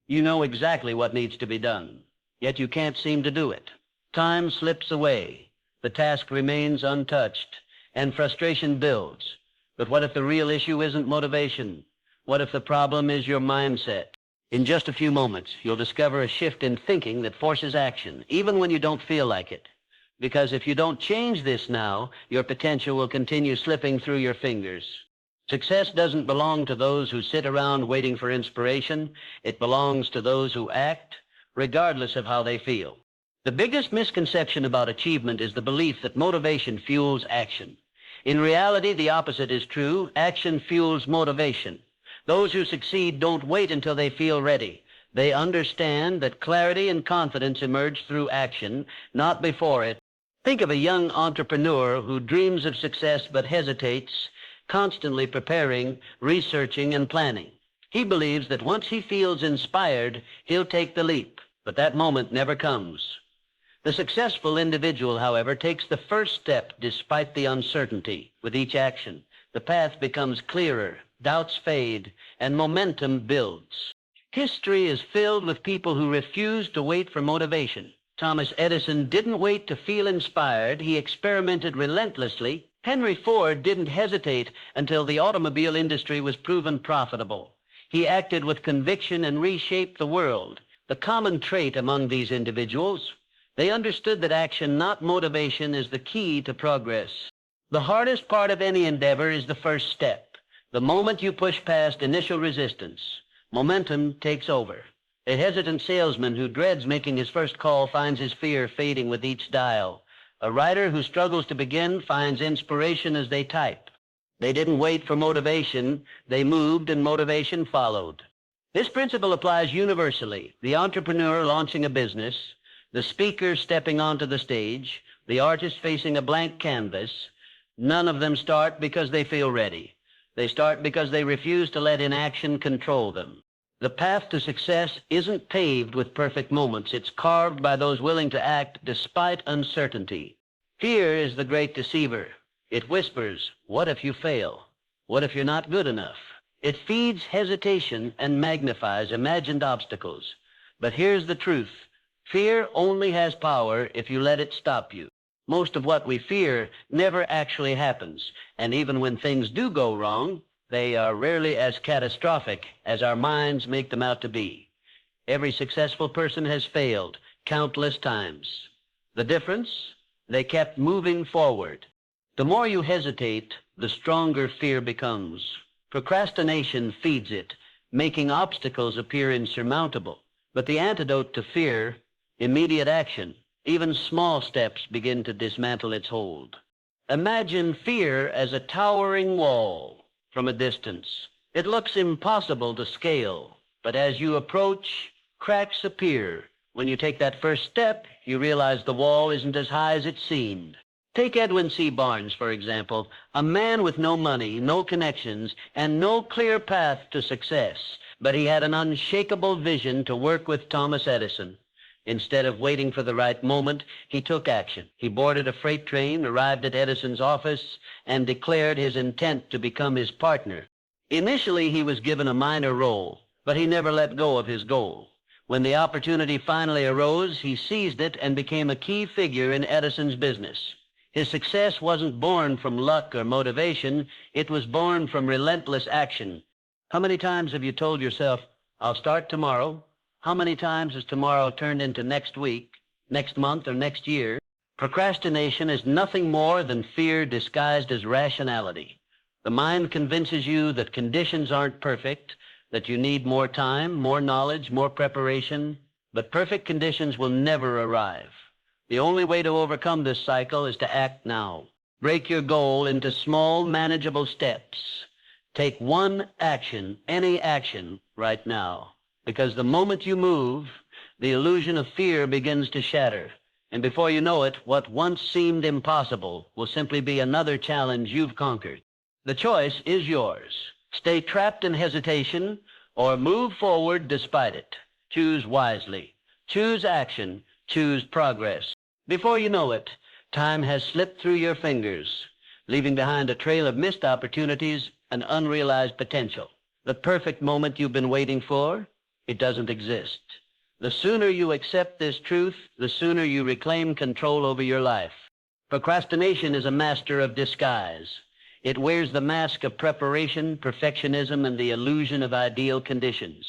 You know exactly what needs to be done, yet you can't seem to do it. Time slips away, the task remains untouched, and frustration builds. But what if the real issue isn't motivation? What if the problem is your mindset? In just a few moments, you'll discover a shift in thinking that forces action, even when you don't feel like it. Because if you don't change this now, your potential will continue slipping through your fingers. Success doesn't belong to those who sit around waiting for inspiration. It belongs to those who act, regardless of how they feel. The biggest misconception about achievement is the belief that motivation fuels action. In reality, the opposite is true. Action fuels motivation. Those who succeed don't wait until they feel ready. They understand that clarity and confidence emerge through action, not before it. Think of a young entrepreneur who dreams of success but hesitates, constantly preparing, researching, and planning. He believes that once he feels inspired, he'll take the leap, but that moment never comes. The successful individual, however, takes the first step despite the uncertainty. With each action, the path becomes clearer, doubts fade, and momentum builds. History is filled with people who refused to wait for motivation. Thomas Edison didn't wait to feel inspired. He experimented relentlessly. Henry Ford didn't hesitate until the automobile industry was proven profitable. He acted with conviction and reshaped the world. The common trait among these individuals: they understood that action, not motivation, is the key to progress. The hardest part of any endeavor is the first step. The moment you push past initial resistance, momentum takes over. A hesitant salesman who dreads making his first call finds his fear fading with each dial. A writer who struggles to begin finds inspiration as they type. They didn't wait for motivation. They moved, and motivation followed. This principle applies universally. The entrepreneur launching a business, the speaker stepping onto the stage, the artist facing a blank canvas. None of them start because they feel ready. They start because they refuse to let inaction control them. The path to success isn't paved with perfect moments. It's carved by those willing to act despite uncertainty. Fear is the great deceiver. It whispers, "What if you fail? What if you're not good enough?" It feeds hesitation and magnifies imagined obstacles. But here's the truth. Fear only has power if you let it stop you. Most of what we fear never actually happens, and even when things do go wrong, they are rarely as catastrophic as our minds make them out to be. Every successful person has failed countless times. The difference? They kept moving forward. The more you hesitate, the stronger fear becomes. Procrastination feeds it, making obstacles appear insurmountable. But the antidote to fear: immediate action. Even small steps begin to dismantle its hold. Imagine fear as a towering wall. From a distance, it looks impossible to scale, but as you approach, cracks appear. When you take that first step, you realize the wall isn't as high as it seemed. Take Edwin C. Barnes, for example, a man with no money, no connections, and no clear path to success, but he had an unshakable vision to work with Thomas Edison. Instead of waiting for the right moment, he took action. He boarded a freight train, arrived at Edison's office, and declared his intent to become his partner. Initially, he was given a minor role, but he never let go of his goal. When the opportunity finally arose, he seized it and became a key figure in Edison's business. His success wasn't born from luck or motivation. It was born from relentless action. How many times have you told yourself, "I'll start tomorrow"? How many times has tomorrow turned into next week, next month, or next year? Procrastination is nothing more than fear disguised as rationality. The mind convinces you that conditions aren't perfect, that you need more time, more knowledge, more preparation, but perfect conditions will never arrive. The only way to overcome this cycle is to act now. Break your goal into small, manageable steps. Take one action, any action, right now. Because the moment you move, the illusion of fear begins to shatter. And before you know it, what once seemed impossible will simply be another challenge you've conquered. The choice is yours. Stay trapped in hesitation or move forward despite it. Choose wisely. Choose action. Choose progress. Before you know it, time has slipped through your fingers, leaving behind a trail of missed opportunities and unrealized potential. The perfect moment you've been waiting for, It doesn't exist. The sooner you accept this truth, the sooner you reclaim control over your life. Procrastination is a master of disguise. It wears the mask of preparation, perfectionism, and the illusion of ideal conditions.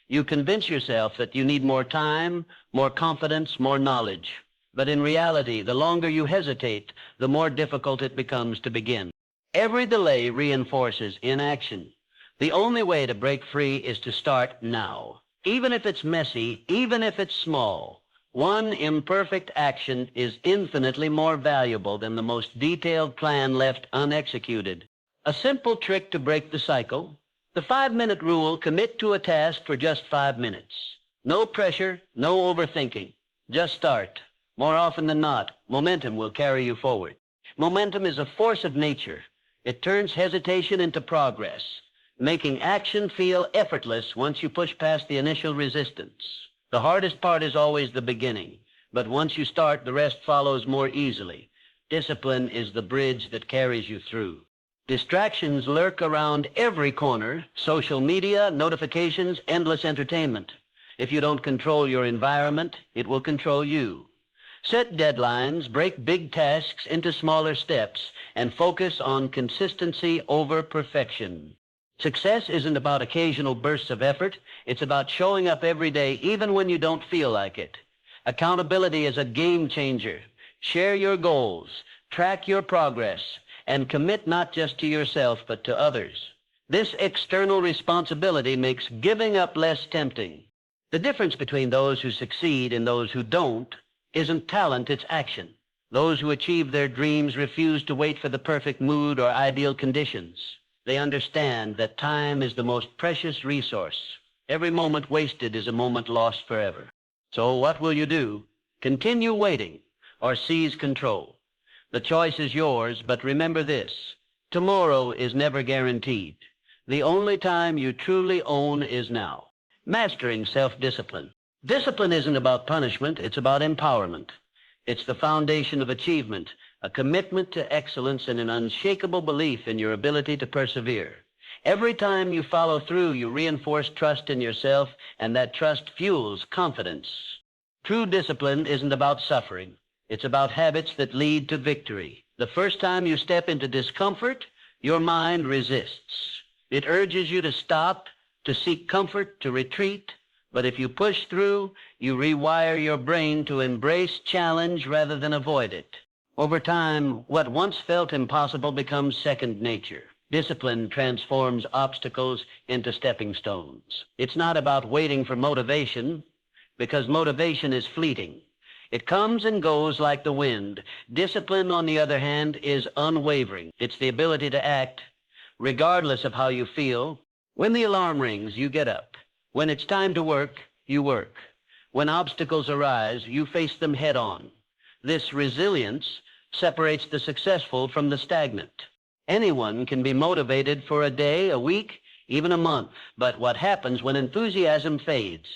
You convince yourself that you need more time, more confidence, more knowledge. But in reality, the longer you hesitate, the more difficult it becomes to begin. Every delay reinforces inaction. The only way to break free is to start now. Even if it's messy, even if it's small, one imperfect action is infinitely more valuable than the most detailed plan left unexecuted. A simple trick to break the cycle: the 5-minute rule. Commit to a task for just 5 minutes. No pressure, no overthinking. Just start. More often than not, momentum will carry you forward. Momentum is a force of nature. It turns hesitation into progress, making action feel effortless once you push past the initial resistance. The hardest part is always the beginning, but once you start, the rest follows more easily. Discipline is the bridge that carries you through. Distractions lurk around every corner: social media, notifications, endless entertainment. If you don't control your environment, it will control you. Set deadlines, break big tasks into smaller steps, and focus on consistency over perfection. Success isn't about occasional bursts of effort. It's about showing up every day, even when you don't feel like it. Accountability is a game changer. Share your goals, track your progress, and commit not just to yourself, but to others. This external responsibility makes giving up less tempting. The difference between those who succeed and those who don't isn't talent, it's action. Those who achieve their dreams refuse to wait for the perfect mood or ideal conditions. They understand that time is the most precious resource. Every moment wasted is a moment lost forever. So what will you do? Continue waiting or seize control? The choice is yours, but remember this: tomorrow is never guaranteed. The only time you truly own is now. Mastering self-discipline. Discipline isn't about punishment, it's about empowerment. It's the foundation of achievement, a commitment to excellence, and an unshakable belief in your ability to persevere. Every time you follow through, you reinforce trust in yourself, and that trust fuels confidence. True discipline isn't about suffering. It's about habits that lead to victory. The first time you step into discomfort, your mind resists. It urges you to stop, to seek comfort, to retreat. But if you push through, you rewire your brain to embrace challenge rather than avoid it. Over time, what once felt impossible becomes second nature. Discipline transforms obstacles into stepping stones. It's not about waiting for motivation, because motivation is fleeting. It comes and goes like the wind. Discipline, on the other hand, is unwavering. It's the ability to act regardless of how you feel. When the alarm rings, you get up. When it's time to work, you work. When obstacles arise, you face them head on. This resilience separates the successful from the stagnant. Anyone can be motivated for a day, a week, even a month. But what happens when enthusiasm fades?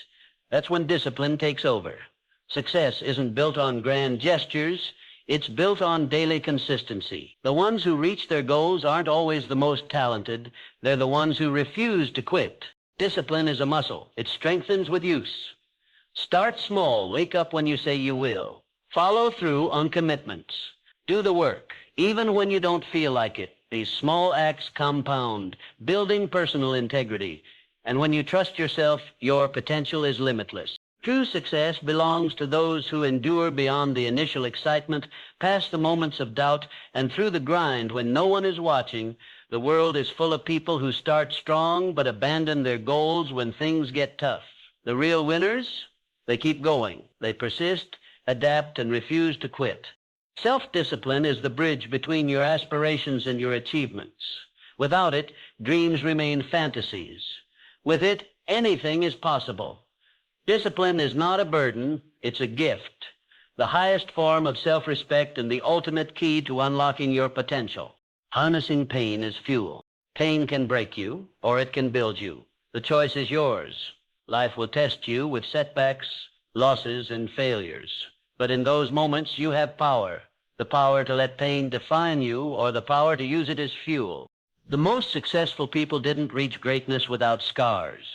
That's when discipline takes over. Success isn't built on grand gestures. It's built on daily consistency. The ones who reach their goals aren't always the most talented. They're the ones who refuse to quit. Discipline is a muscle. It strengthens with use. Start small. Wake up when you say you will. Follow through on commitments. Do the work, even when you don't feel like it. These small acts compound, building personal integrity. And when you trust yourself, your potential is limitless. True success belongs to those who endure beyond the initial excitement, past the moments of doubt, and through the grind when no one is watching. The world is full of people who start strong but abandon their goals when things get tough. The real winners? They keep going. They persist, adapt, and refuse to quit. Self-discipline is the bridge between your aspirations and your achievements. Without it, dreams remain fantasies. With it, anything is possible. Discipline is not a burden, it's a gift, the highest form of self-respect and the ultimate key to unlocking your potential. Harnessing pain as fuel. Pain can break you, or it can build you. The choice is yours. Life will test you with setbacks, losses, and failures. But in those moments, you have power. The power to let pain define you, or the power to use it as fuel. The most successful people didn't reach greatness without scars.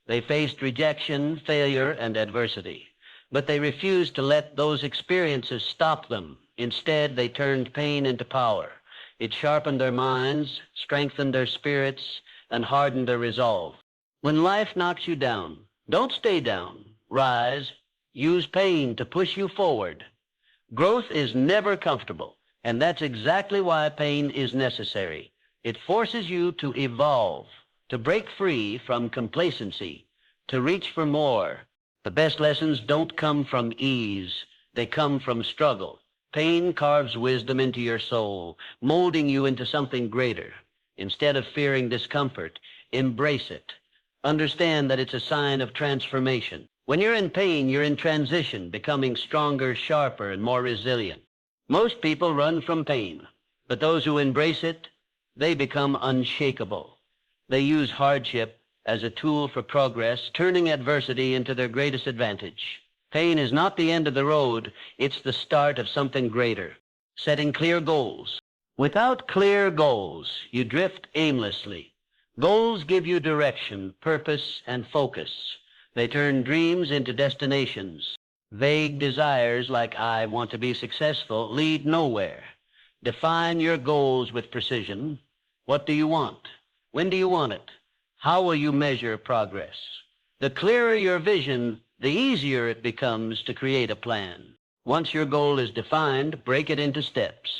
They faced rejection, failure, and adversity. But they refused to let those experiences stop them. Instead, they turned pain into power. It sharpened their minds, strengthened their spirits, and hardened their resolve. When life knocks you down, don't stay down. Rise. Use pain to push you forward. Growth is never comfortable, and that's exactly why pain is necessary. It forces you to evolve, to break free from complacency, to reach for more. The best lessons don't come from ease. They come from struggle. Pain carves wisdom into your soul, molding you into something greater. Instead of fearing discomfort, embrace it. Understand that it's a sign of transformation. When you're in pain, you're in transition, becoming stronger, sharper, and more resilient. Most people run from pain, but those who embrace it, they become unshakable. They use hardship as a tool for progress, turning adversity into their greatest advantage. Pain is not the end of the road, it's the start of something greater. Setting clear goals. Without clear goals, you drift aimlessly. Goals give you direction, purpose, and focus. They turn dreams into destinations. Vague desires like "I want to be successful" lead nowhere. Define your goals with precision. What do you want? When do you want it? How will you measure progress? The clearer your vision, the easier it becomes to create a plan. Once your goal is defined, break it into steps.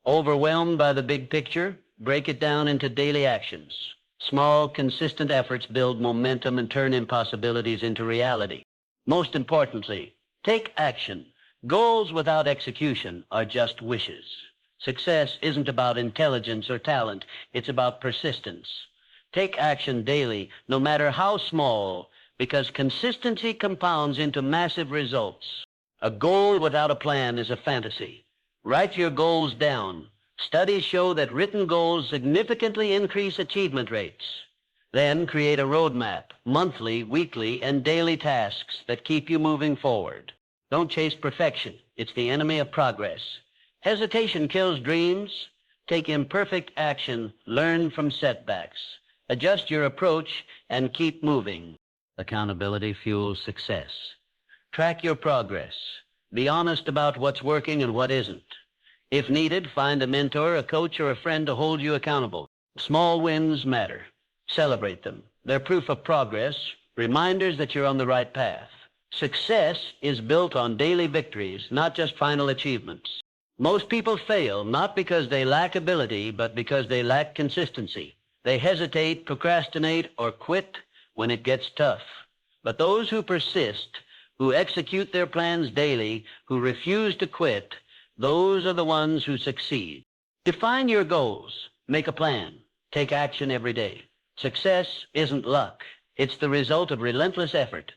Overwhelmed by the big picture, break it down into daily actions. Small, consistent efforts build momentum and turn impossibilities into reality. Most importantly, take action. Goals without execution are just wishes. Success isn't about intelligence or talent. It's about persistence. Take action daily, no matter how small, because consistency compounds into massive results. A goal without a plan is a fantasy. Write your goals down. Studies show that written goals significantly increase achievement rates. Then create a roadmap, monthly, weekly, and daily tasks that keep you moving forward. Don't chase perfection. It's the enemy of progress. Hesitation kills dreams. Take imperfect action. Learn from setbacks. Adjust your approach and keep moving. Accountability fuels success. Track your progress. Be honest about what's working and what isn't. If needed, find a mentor, a coach, or a friend to hold you accountable. Small wins matter. Celebrate them. They're proof of progress, reminders that you're on the right path. Success is built on daily victories, not just final achievements. Most people fail not because they lack ability, but because they lack consistency. They hesitate, procrastinate, or quit when it gets tough. But those who persist, who execute their plans daily, who refuse to quit, those are the ones who succeed. Define your goals. Make a plan. Take action every day. Success isn't luck. It's the result of relentless effort.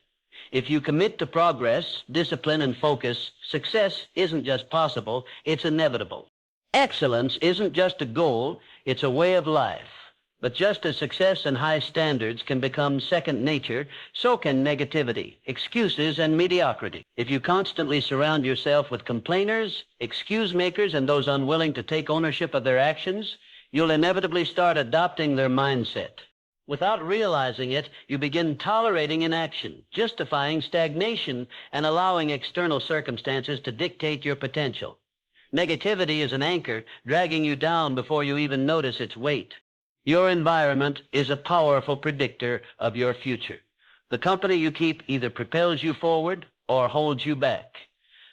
If you commit to progress, discipline, and focus, success isn't just possible, it's inevitable. Excellence isn't just a goal, it's a way of life. But just as success and high standards can become second nature, so can negativity, excuses, and mediocrity. If you constantly surround yourself with complainers, excuse makers, and those unwilling to take ownership of their actions, you'll inevitably start adopting their mindset. Without realizing it, you begin tolerating inaction, justifying stagnation, and allowing external circumstances to dictate your potential. Negativity is an anchor, dragging you down before you even notice its weight. Your environment is a powerful predictor of your future. The company you keep either propels you forward or holds you back.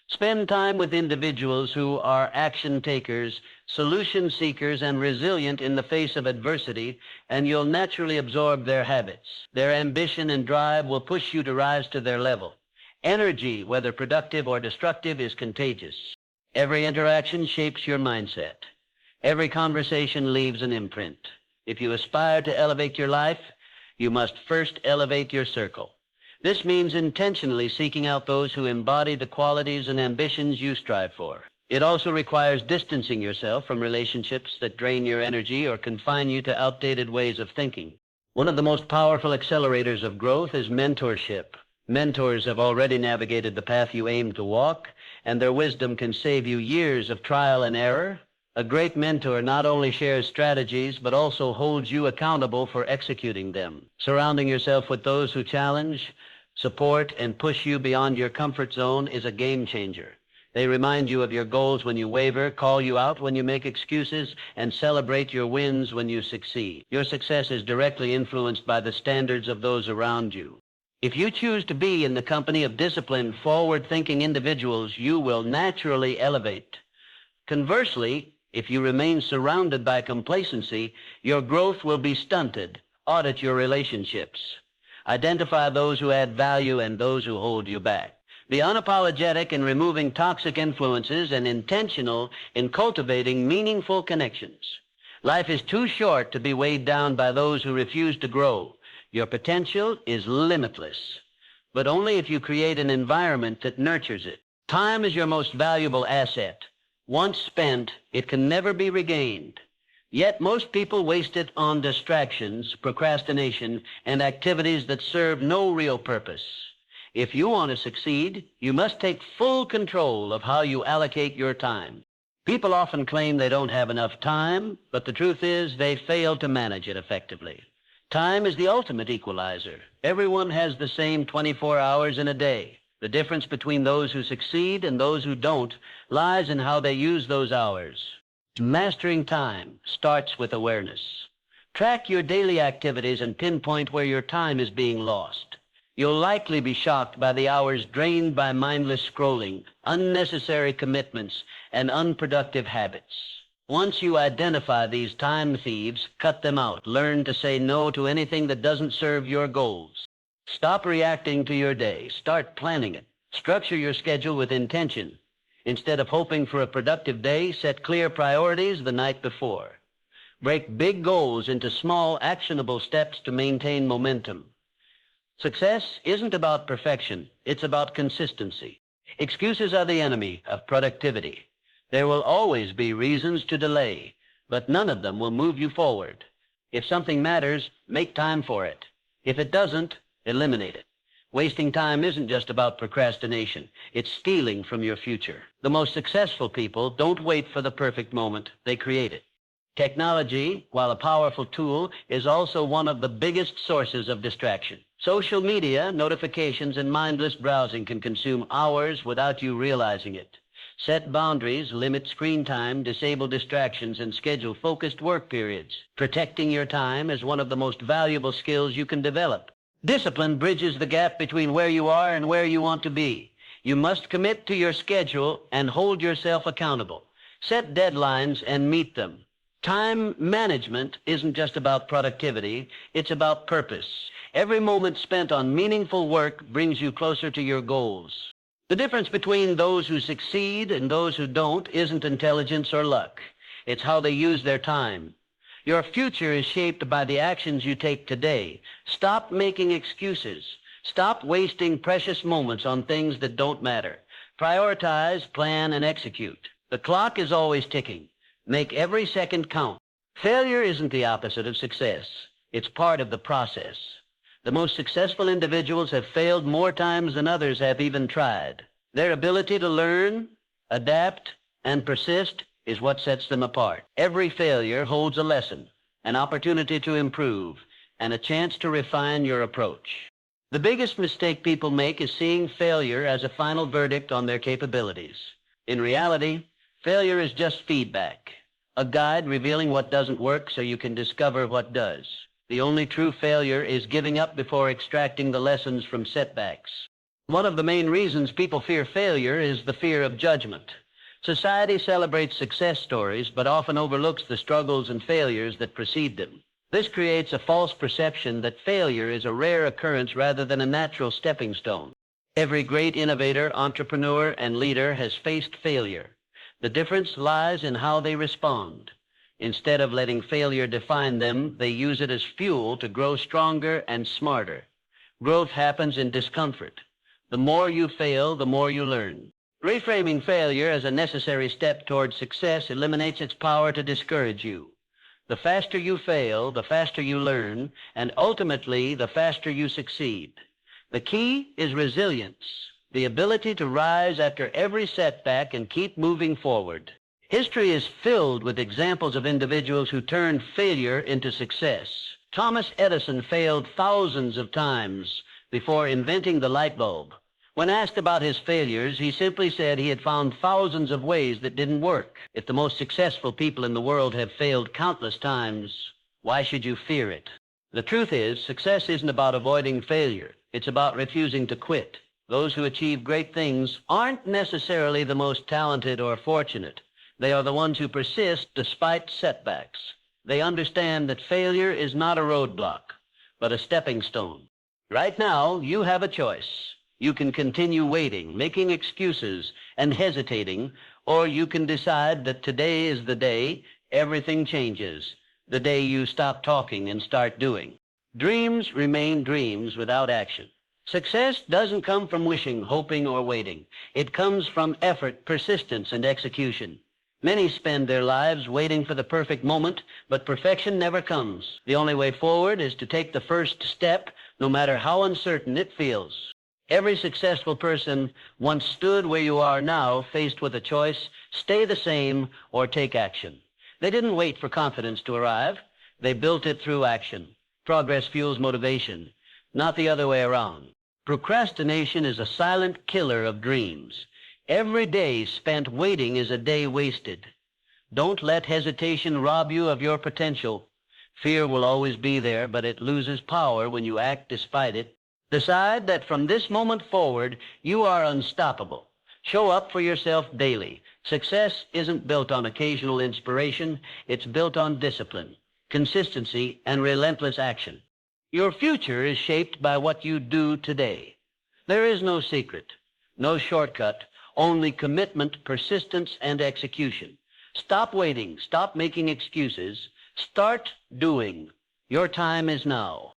Spend time with individuals who are action takers, solution seekers, and resilient in the face of adversity, and you'll naturally absorb their habits. Their ambition and drive will push you to rise to their level. Energy, whether productive or destructive, is contagious. Every interaction shapes your mindset. Every conversation leaves an imprint. If you aspire to elevate your life, you must first elevate your circle. This means intentionally seeking out those who embody the qualities and ambitions you strive for. It also requires distancing yourself from relationships that drain your energy or confine you to outdated ways of thinking. One of the most powerful accelerators of growth is mentorship. Mentors have already navigated the path you aim to walk, and their wisdom can save you years of trial and error A great mentor not only shares strategies, but also holds you accountable for executing them. Surrounding yourself with those who challenge, support, and push you beyond your comfort zone is a game changer. They remind you of your goals when you waver, call you out when you make excuses, and celebrate your wins when you succeed. Your success is directly influenced by the standards of those around you. If you choose to be in the company of disciplined, forward-thinking individuals, you will naturally elevate. Conversely, if you remain surrounded by complacency, your growth will be stunted. Audit your relationships. Identify those who add value and those who hold you back. Be unapologetic in removing toxic influences and intentional in cultivating meaningful connections. Life is too short to be weighed down by those who refuse to grow. Your potential is limitless, but only if you create an environment that nurtures it. Time is your most valuable asset. Once spent, it can never be regained. Yet most people waste it on distractions, procrastination, and activities that serve no real purpose. If you want to succeed, you must take full control of how you allocate your time. People often claim they don't have enough time, but the truth is they fail to manage it effectively. Time is the ultimate equalizer. Everyone has the same 24 hours in a day. The difference between those who succeed and those who don't lies in how they use those hours. Mastering time starts with awareness. Track your daily activities and pinpoint where your time is being lost. You'll likely be shocked by the hours drained by mindless scrolling, unnecessary commitments, and unproductive habits. Once you identify these time thieves, cut them out. Learn to say no to anything that doesn't serve your goals. Stop reacting to your day. Start planning it. Structure your schedule with intention. Instead of hoping for a productive day, set clear priorities the night before. Break big goals into small, actionable steps to maintain momentum. Success isn't about perfection. It's about consistency. Excuses are the enemy of productivity. There will always be reasons to delay, but none of them will move you forward. If something matters, make time for it. If it doesn't, eliminate it. Wasting time isn't just about procrastination. It's stealing from your future. The most successful people don't wait for the perfect moment. They create it. Technology, while a powerful tool, is also one of the biggest sources of distraction. Social media, notifications, and mindless browsing can consume hours without you realizing it. Set boundaries, limit screen time, disable distractions, and schedule focused work periods. Protecting your time is one of the most valuable skills you can develop. Discipline bridges the gap between where you are and where you want to be. You must commit to your schedule and hold yourself accountable. Set deadlines and meet them. Time management isn't just about productivity, it's about purpose. Every moment spent on meaningful work brings you closer to your goals. The difference between those who succeed and those who don't isn't intelligence or luck. It's how they use their time. Your future is shaped by the actions you take today. Stop making excuses. Stop wasting precious moments on things that don't matter. Prioritize, plan, and execute. The clock is always ticking. Make every second count. Failure isn't the opposite of success. It's part of the process. The most successful individuals have failed more times than others have even tried. Their ability to learn, adapt, and persist is what sets them apart. Every failure holds a lesson, an opportunity to improve, and a chance to refine your approach. The biggest mistake people make is seeing failure as a final verdict on their capabilities. In reality, failure is just feedback, a guide revealing what doesn't work so you can discover what does. The only true failure is giving up before extracting the lessons from setbacks. One of the main reasons people fear failure is the fear of judgment. Society celebrates success stories, but often overlooks the struggles and failures that precede them. This creates a false perception that failure is a rare occurrence rather than a natural stepping stone. Every great innovator, entrepreneur, and leader has faced failure. The difference lies in how they respond. Instead of letting failure define them, they use it as fuel to grow stronger and smarter. Growth happens in discomfort. The more you fail, the more you learn. Reframing failure as a necessary step toward success eliminates its power to discourage you. The faster you fail, the faster you learn, and ultimately, the faster you succeed. The key is resilience, the ability to rise after every setback and keep moving forward. History is filled with examples of individuals who turned failure into success. Thomas Edison failed thousands of times before inventing the light bulb. When asked about his failures, he simply said he had found thousands of ways that didn't work. If the most successful people in the world have failed countless times, why should you fear it? The truth is, success isn't about avoiding failure. It's about refusing to quit. Those who achieve great things aren't necessarily the most talented or fortunate. They are the ones who persist despite setbacks. They understand that failure is not a roadblock, but a stepping stone. Right now, you have a choice. You can continue waiting, making excuses, and hesitating, or you can decide that today is the day everything changes, the day you stop talking and start doing. Dreams remain dreams without action. Success doesn't come from wishing, hoping, or waiting. It comes from effort, persistence, and execution. Many spend their lives waiting for the perfect moment, but perfection never comes. The only way forward is to take the first step, no matter how uncertain it feels. Every successful person once stood where you are now, faced with a choice: stay the same or take action. They didn't wait for confidence to arrive. They built it through action. Progress fuels motivation, not the other way around. Procrastination is a silent killer of dreams. Every day spent waiting is a day wasted. Don't let hesitation rob you of your potential. Fear will always be there, but it loses power when you act despite it. Decide that from this moment forward, you are unstoppable. Show up for yourself daily. Success isn't built on occasional inspiration. It's built on discipline, consistency, and relentless action. Your future is shaped by what you do today. There is no secret, no shortcut, only commitment, persistence, and execution. Stop waiting. Stop making excuses. Start doing. Your time is now.